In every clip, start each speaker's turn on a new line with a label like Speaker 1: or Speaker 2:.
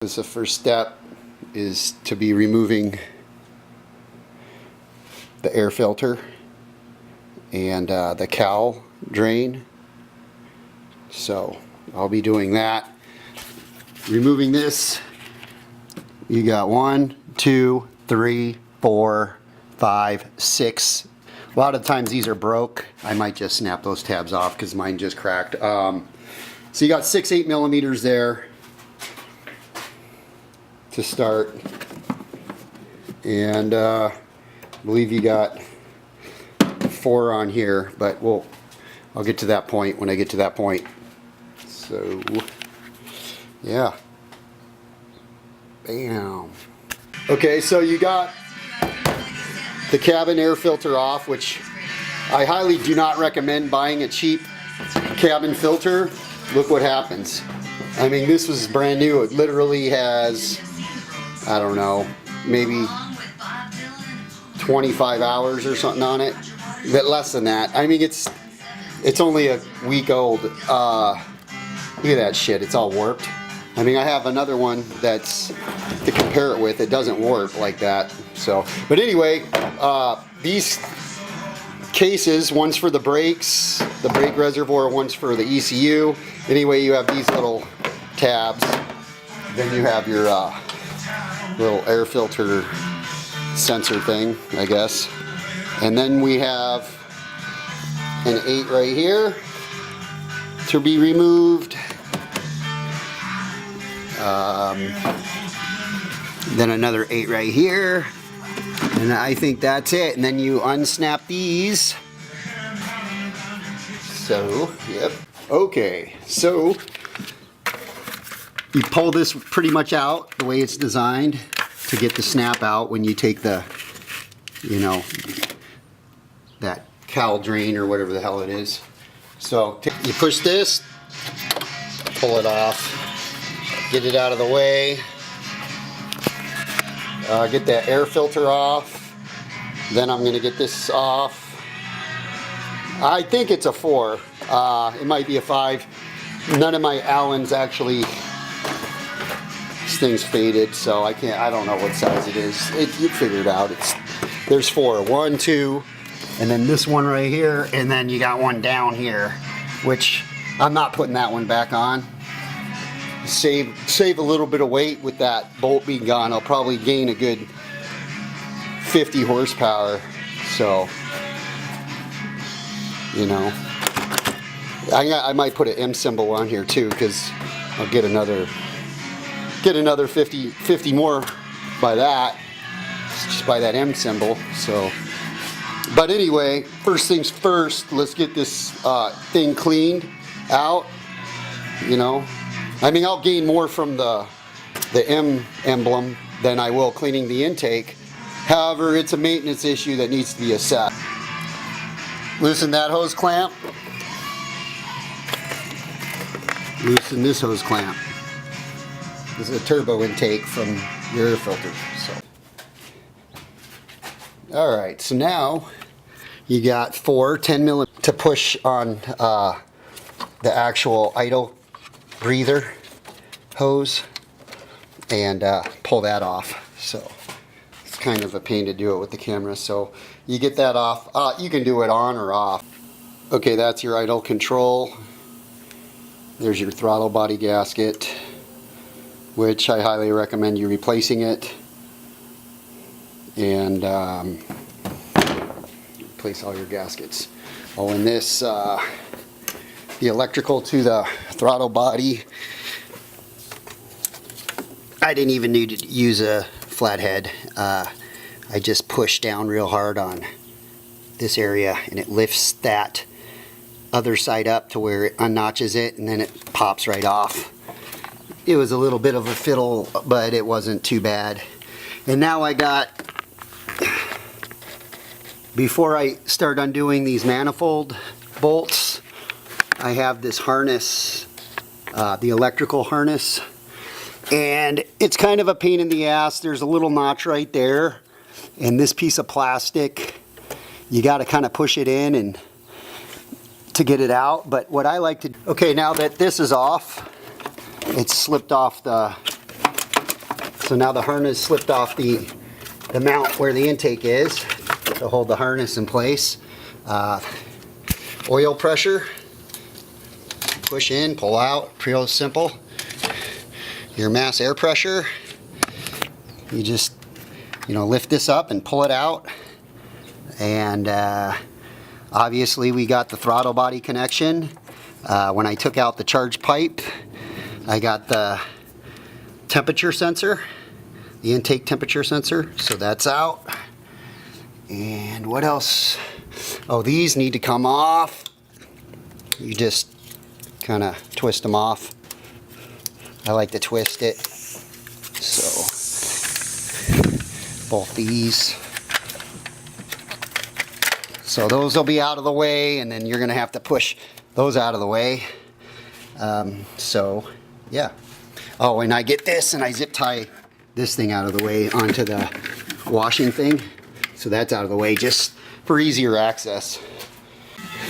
Speaker 1: because the first step is to be removing the air filter and the cowl drain. So I'll be doing that. Removing this, you got 1, 2, 3, 4, 5, 6. A lot of times these are broke. I might just snap those tabs off because mine just cracked. So you got 6 8mm there to start, and I believe you got 4 on here, but I'll get to that point when I get to that point. So yeah, bam. Okay, so you got the cabin air filter off, which I highly do not recommend buying a cheap cabin filter. Look what happens. I mean, this was brand new. It literally has, I don't know, maybe 25 hours or something on it. But less than that. I mean, it's only a week old. Look at that shit. It's all warped. I mean, I have another one that's to compare it with. It doesn't warp like that. So, but anyway, these cases, one's for the brakes, the brake reservoir, one's for the ECU. Anyway, you have these little tabs. Then you have your little air filter sensor thing, I guess. And then we have an 8 right here to be removed. Then another 8 right here. And I think that's it. And then you unsnap these. So, yep. Okay, so you pull this pretty much out the way it's designed to get the snap out when you take the, you know, that cowl drain or whatever the hell it is. So you push this, pull it off, get it out of the way, get that air filter off. Then I'm going to get this off. I think it's a 4. It might be a 5. None of my Allens actually, this thing's faded, so I don't know what size it is. You figure it out. There's 4. 1, 2, and then this one right here, and then you got one down here, which I'm not putting that one back on. Save a little bit of weight with that bolt being gone. I'll probably gain a good 50 horsepower. So, you know, I might put an M symbol on here too, because I'll get another 50 more by that, just by that M symbol. So, but anyway, first things first, let's get this thing cleaned out. You know, I mean, I'll gain more from the M emblem than I will cleaning the intake. However, it's a maintenance issue that needs to be assessed. Loosen that hose clamp. Loosen this hose clamp. This is a turbo intake from your air filter. So, alright, so now you got 4 10mm to push on the actual idle breather hose and pull that off. So it's kind of a pain to do it with the camera. So you get that off. You can do it on or off. Okay, that's your idle control. There's your throttle body gasket, which I highly recommend you replacing it. And replace all your gaskets. Oh, and this, the electrical to the throttle body, I didn't even need to use a flathead. I just push down real hard on this area and it lifts that other side up to where it unnotches it, and then it pops right off. It was a little bit of a fiddle, but it wasn't too bad. And now I got, before I start undoing these manifold bolts, I have this harness, the electrical harness, and it's kind of a pain in the ass. There's a little notch right there, and this piece of plastic, you got to kind of push it in and to get it out. But what I like to, okay, now that this is off, it's slipped off the So now the harness slipped off the mount where the intake is to hold the harness in place. Oil pressure, push in, pull out, real simple. Your mass air pressure, you just, lift this up and pull it out. And obviously we got the throttle body connection. When I took out the charge pipe, I got the temperature sensor, the intake temperature sensor, so that's out. And what else? Oh, these need to come off. You just kind of twist them off. I like to twist it. So both these. So those will be out of the way, and then you're gonna have to push those out of the way. So yeah. Oh, and I get this and I zip tie this thing out of the way onto the washing thing. So that's out of the way just for easier access.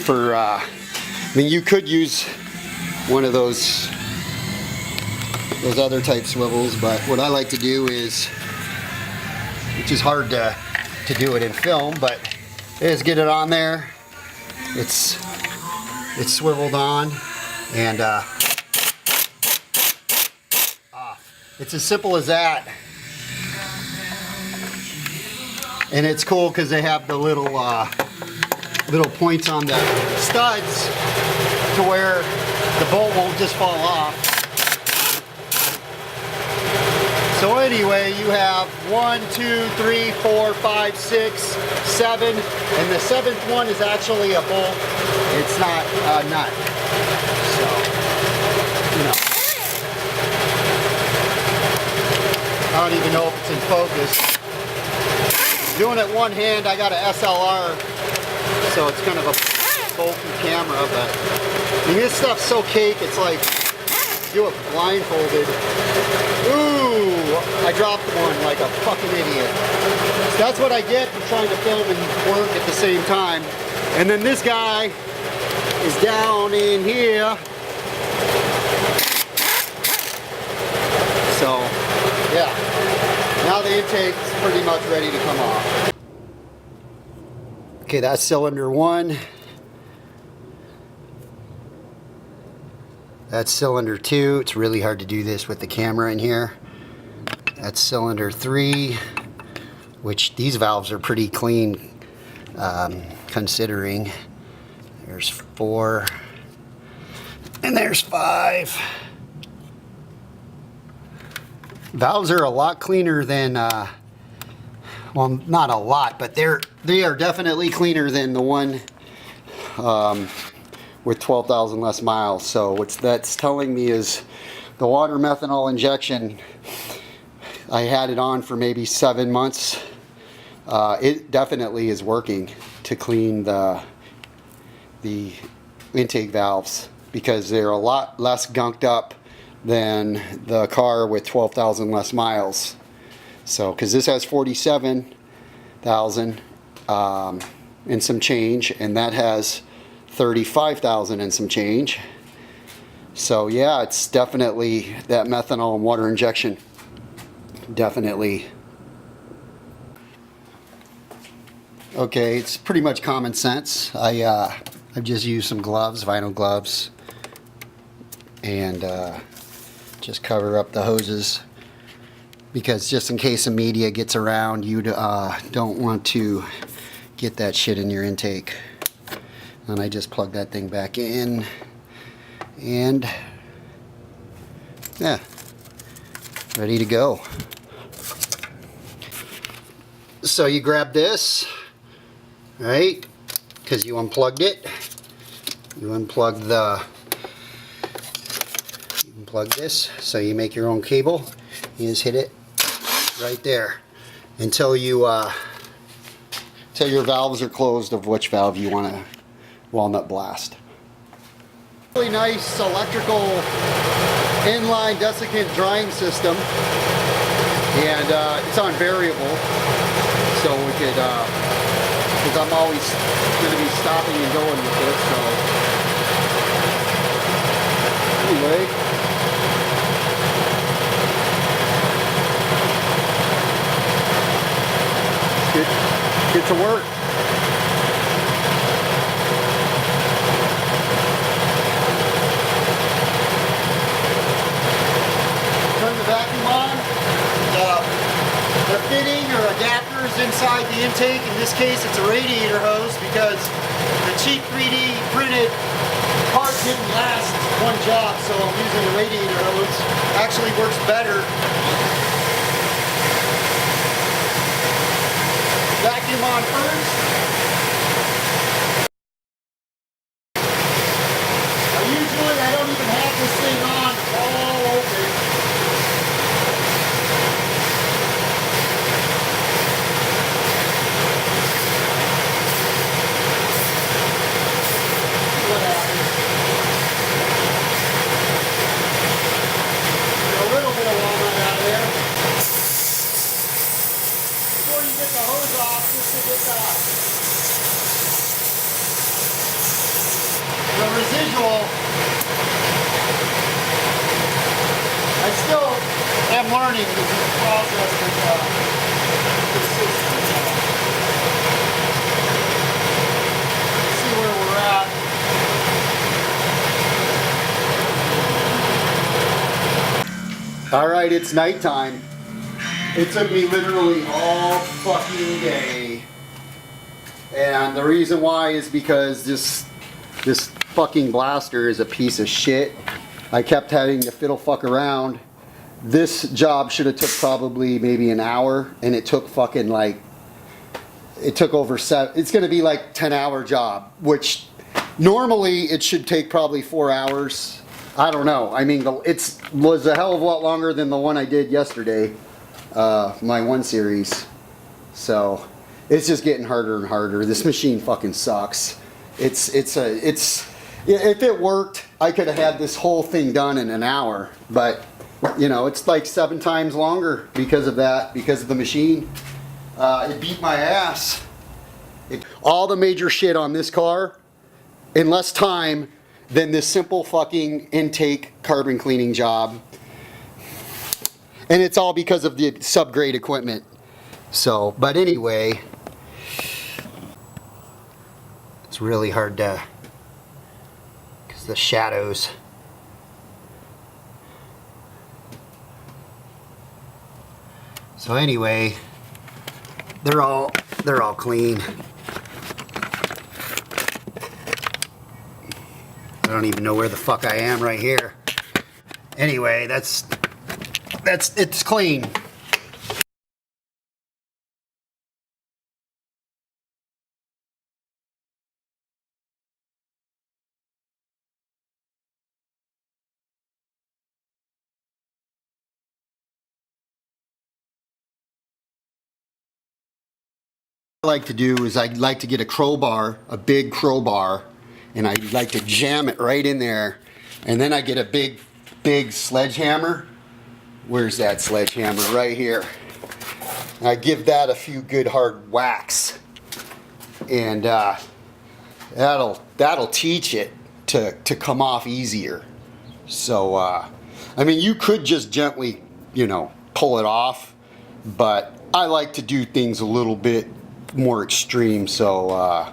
Speaker 1: I mean, you could use one of those other type swivels, but what I like to do is, which is hard to do it in film, but is get it on there. It's swiveled on, and it's as simple as that. And it's cool because they have the little points on the studs to where the bolt won't just fall off. So anyway, you have 1, 2, 3, 4, 5, 6, 7, and the 7th one is actually a bolt. It's not a nut. So, I don't even know if it's in focus. Doing it one hand, I got an SLR, so it's kind of a bulky camera, but I mean, this stuff's so cake, it's like, do it blindfolded. Ooh, I dropped one like a fucking idiot. So that's what I get for trying to film and work at the same time. And then this guy is down in here. So, yeah. Now the intake's pretty much ready to come off. Okay, that's cylinder 1. That's cylinder 2. It's really hard to do this with the camera in here. That's cylinder 3, which these valves are pretty clean considering. There's 4, and there's 5. Valves are a lot cleaner than, well, not a lot, but they are definitely cleaner than the one with 12,000 less miles. So what that's telling me is the water methanol injection, I had it on for maybe 7 months. It definitely is working to clean the intake valves because they're a lot less gunked up than the car with 12,000 less miles. So, because this has 47,000 and some change, and that has 35,000 and some change. So yeah, it's definitely that methanol and water injection. Definitely. Okay, it's pretty much common sense. I've just used some gloves, vinyl gloves, and just cover up the hoses because just in case the media gets around, you don't want to get that shit in your intake. And I just plug that thing back in, and yeah, ready to go. So you grab this, right, because you unplugged it. You unplug this, so you make your own cable. You just hit it right there until your valves are closed of which valve you want to walnut blast. Really nice electrical inline desiccant drying system, and it's on variable, so we could, because I'm always going to be stopping and going with it. So anyway. to work. Turn the vacuum on. The fitting or adapters inside the intake, in this case it's a radiator hose because the cheap 3D printed part didn't last one job, so I'm using a radiator hose. Actually works better. Vacuum on first. Usually I don't even have this thing on all open. What happens? Get a little bit of walnut out of there. Before you get the hose off, just to get the residual. I still am learning this process with see where we're at. All right, it's nighttime. It took me literally all fucking day. And the reason why is because this fucking blaster is a piece of shit. I kept having to fiddle fuck around. This job should have took probably maybe an hour, and it took fucking like, it took over 7. It's gonna be like 10-hour job, which normally it should take probably 4 hours. I don't know. I mean, it was a hell of a lot longer than the one I did yesterday, my 1 series. So it's just getting harder and harder. This machine fucking sucks. If it worked, I could have had this whole thing done in an hour, but you know, it's like 7 times longer because of that, because of the machine. It beat my ass. All the major shit on this car in less time than this simple fucking intake carbon cleaning job. And it's all because of the subgrade equipment. So, but anyway, it's really hard to, because the shadows. So anyway, they're all clean. I don't even know where the fuck I am right here. Anyway, it's clean. What I like to do is I like to get a crowbar, a big crowbar, and I like to jam it right in there, and then I get a big sledgehammer. Where's that sledgehammer? Right here. And I give that a few good hard whacks, and that'll teach it to come off easier. So I mean, you could just gently, you know, pull it off, but I like to do things a little bit more extreme, so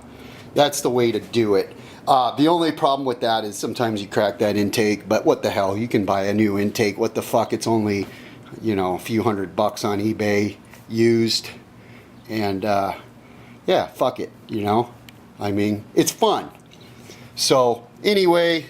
Speaker 1: that's the way to do it. The only problem with that is sometimes you crack that intake, but what the hell, you can buy a new intake. What the fuck, it's only, you know, a few $100 on eBay used, and yeah, fuck it, you know, I mean, it's fun. So anyway,